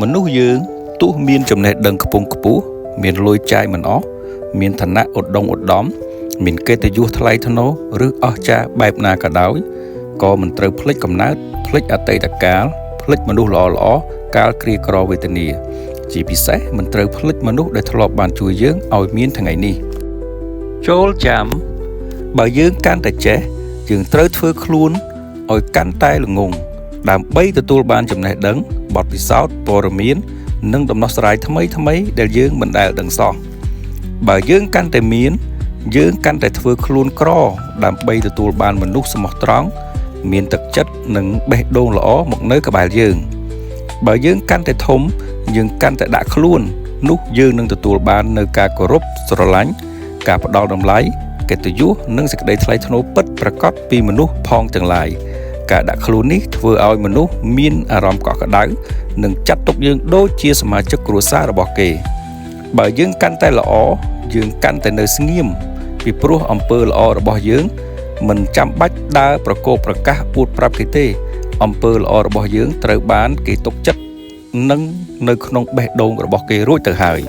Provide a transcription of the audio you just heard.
មនុស្សយើងទោះមានចំណេះដឹងខ្ពង់ខ្ពស់មានលុយចាយមិនអស់មានឋានៈឧត្តមឧត្តមមានកិត្តិយសថ្លៃថ្នូរឬអស្ចារ្យបែបណាក៏ដោយក៏មិនត្រូវភ្លេចកំណើតភ្លេចអតីតកាលភ្លេចមនុស្សល្អៗកាលក្រីក្រវេទនាជាពិសេសមិនត្រូវភ្លេចមនុស្សដែលធ្លាប់បានជួយយើងឲ្យមានថ្ងៃនេះចូលចាំបើយើងកាន់តែចេះយើងត្រូវធ្វើខ្លួនឲ្យកាន់តែល្ងងដើម្បីទទួលបានចំណេះដឹងបទពិសោធន៍ព័ត៌មាននិងដំណោះស្រាយថ្មីៗដែលយើងមិនដែលដឹងសោះបើយើងកាន់តែមានយើងកាន់តែធ្វើខ្លួនក្រដើម្បីទទួលបានមនុស្សស្មោះត្រង់មានទឹកចិត្តនិងបេះដូងល្អមកនៅក្បែរយើងបើយើងកាន់តែធំយើងកាន់តែដាក់ខ្លួននោះយើងនឹងទទួលបាននៅការគោរពស្រឡាញ់ការផ្ដល់តម្លៃកិត្តិយសនិងសេចក្តីថ្លៃថ្នូរពិតប្រាកដពីមនុស្សផងទាំងឡាយការដាក់ខ្លួននេះធ្វើឲ្យមនុស្សមានអារម្មណ៍កក់ក្ដៅនិងចាត់ទុកយើងដូចជាសមាជិកគ្រួសាររបស់គេបើយើងកាន់តែល្អយើងកាន់តែនៅស្ងៀមពីព្រោះអំពើល្អរបស់យើងមិនចាំបាច់ដើរប្រកបប្រកាសអួតប្រាប់គេទេអំពើល្អរបស់យើងត្រូវបានគេទុកចិត្តនិងនៅក្នុងបេះដូងរបស់គេរួចទៅហើយ